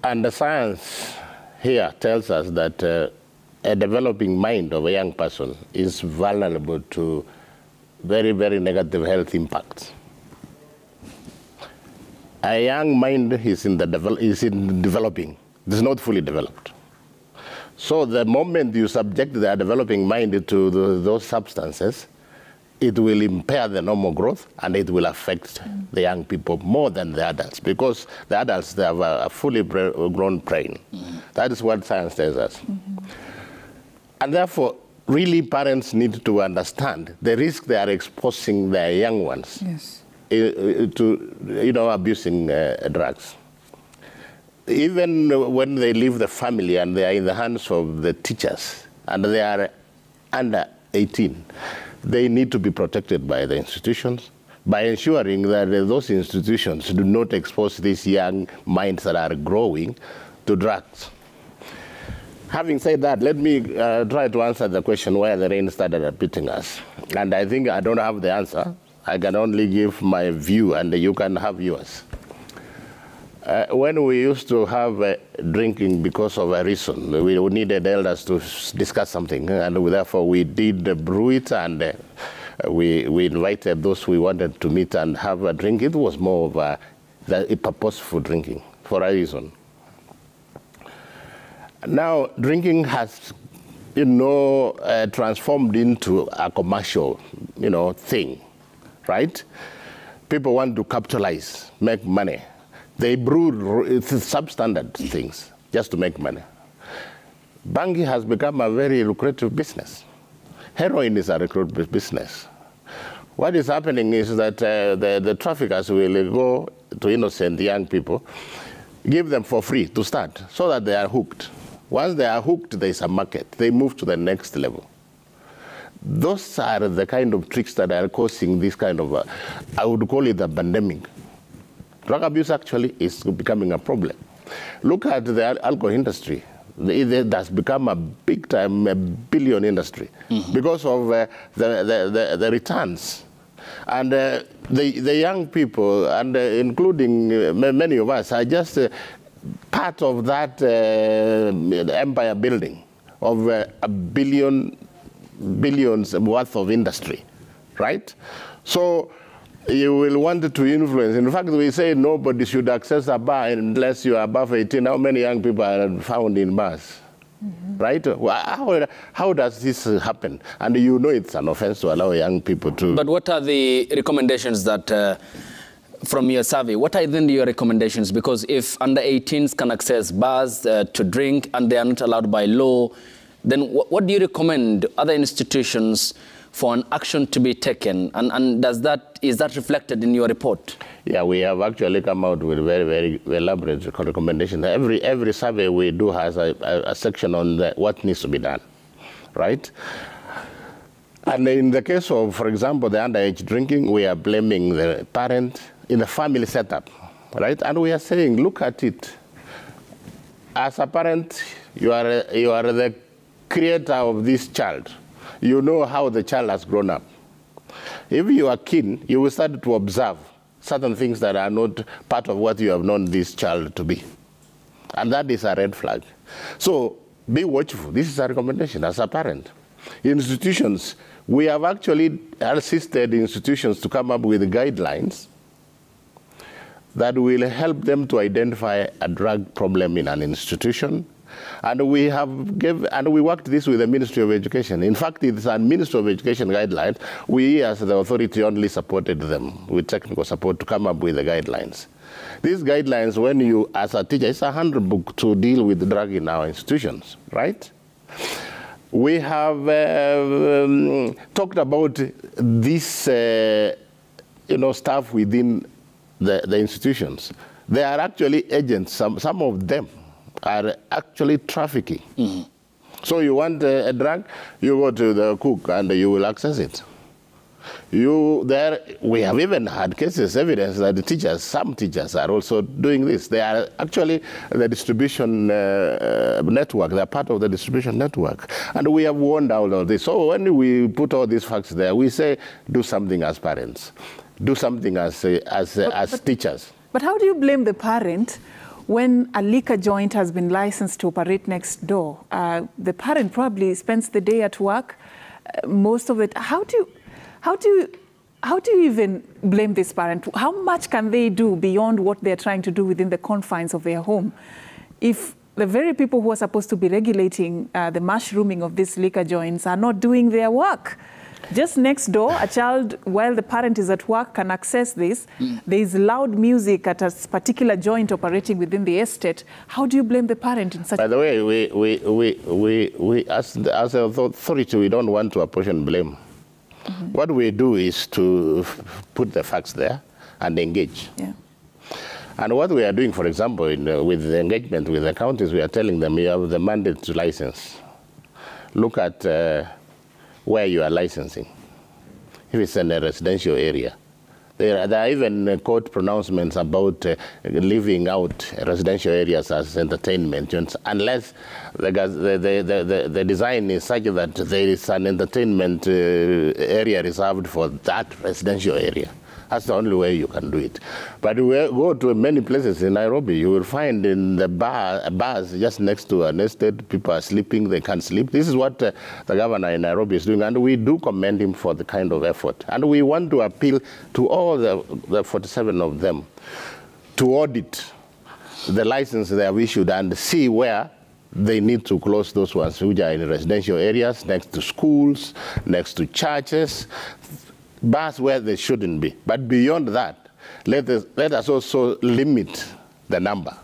And the science here tells us that a developing mind of a young person is vulnerable to very, very negative health impacts. A young mind is in developing. It is not fully developed. So the moment you subject their developing mind to those substances, it will impair the normal growth, and it will affect the young people more than the adults, because the adults, they have a fully grown brain. That is what science tells us. And therefore, really, parents need to understand the risk they are exposing their young ones to, abusing drugs. Even when they leave the family and they are in the hands of the teachers and they are under 18, they need to be protected by the institutions by ensuring that those institutions do not expose these young minds that are growing to drugs. Having said that, let me try to answer the question where the rain started beating us. And I think I don't have the answer. I can only give my view, and you can have yours. When we used to have drinking because of a reason, we needed elders to discuss something, and therefore we did brew it, and we invited those we wanted to meet and have a drink. It was more of a purposeful drinking for a reason. Now, drinking has, transformed into a commercial, thing, right? People want to capitalize, make money. They brew substandard things just to make money. Banking has become a very lucrative business. Heroin is a lucrative business. What is happening is that the traffickers will go to innocent young people, give them for free to start, so that they are hooked. Once they are hooked, there is a market. They move to the next level. Those are the kind of tricks that are causing this kind of, I would call it a pandemic. Drug abuse actually is becoming a problem. Look at the alcohol industry. It has become a big-time, a billion industry because of the returns. And the young people, and including many of us, are just part of that empire building of billions worth of industry, right? So you will want to influence. In fact, we say nobody should access a bar unless you are above 18. How many young people are found in bars? Right? How does this happen? And it's an offense to allow young people to... But what are the recommendations that, from your survey, what are then your recommendations? Because if under 18s can access bars to drink and they are not allowed by law, then what do you recommend other institutions for an action to be taken? And is that reflected in your report? Yeah, we have actually come out with very, very elaborate recommendations. Every survey we do has a section on what needs to be done, right? And in the case of, for example, the underage drinking, we are blaming the parent in the family setup, right? And we are saying, look at it. As a parent, you are the creator of this child. You know how the child has grown up. If you are keen, you will start to observe certain things that are not part of what you have known this child to be. And that is a red flag. So be watchful. This is a recommendation as a parent. Institutions, we have actually assisted institutions to come up with guidelines that will help them to identify a drug problem in an institution. And we worked this with the Ministry of Education. In fact, it's a Ministry of Education guidelines. We, as the authority, only supported them with technical support to come up with the guidelines. These guidelines, when you, as a teacher, it's a handbook to deal with drug in our institutions, right? We have talked about this, staff within the institutions. They are actually agents. Some of them are actually trafficking. So you want a drug, you go to the cook and you will access it. We have even had cases, evidence that the teachers, some teachers are also doing this. They are actually the distribution network. They are part of the distribution network. And we have warned out of this. So when we put all these facts there, we say, do something as parents. Do something as teachers. But how do you blame the parent when a liquor joint has been licensed to operate next door, the parent probably spends the day at work, most of it. How do you even blame this parent? How much can they do beyond what they're trying to do within the confines of their home? If the very people who are supposed to be regulating the mushrooming of these liquor joints are not doing their work. Just next door, a child, while the parent is at work, can access this. There is loud music at a particular joint operating within the estate. How do you blame the parent in such? By the way, we as an authority, we don't want to apportion blame. What we do is to put the facts there and engage. Yeah. And what we are doing, for example, with the engagement with the counties, we are telling them you have the mandate to license. Look at where you are licensing. If it's in a residential area. There are even court pronouncements about leaving out residential areas as entertainment units, unless the design is such that there is an entertainment area reserved for that residential area. That's the only way you can do it. But we go to many places in Nairobi, you will find in the bars just next to an estate, people are sleeping, they can't sleep. This is what the governor in Nairobi is doing, and we do commend him for the kind of effort. And we want to appeal to all the 47 of them to audit the license they have issued and see where they need to close those ones which are in residential areas, next to schools, next to churches, bars where they shouldn't be. But beyond that, let us also limit the number.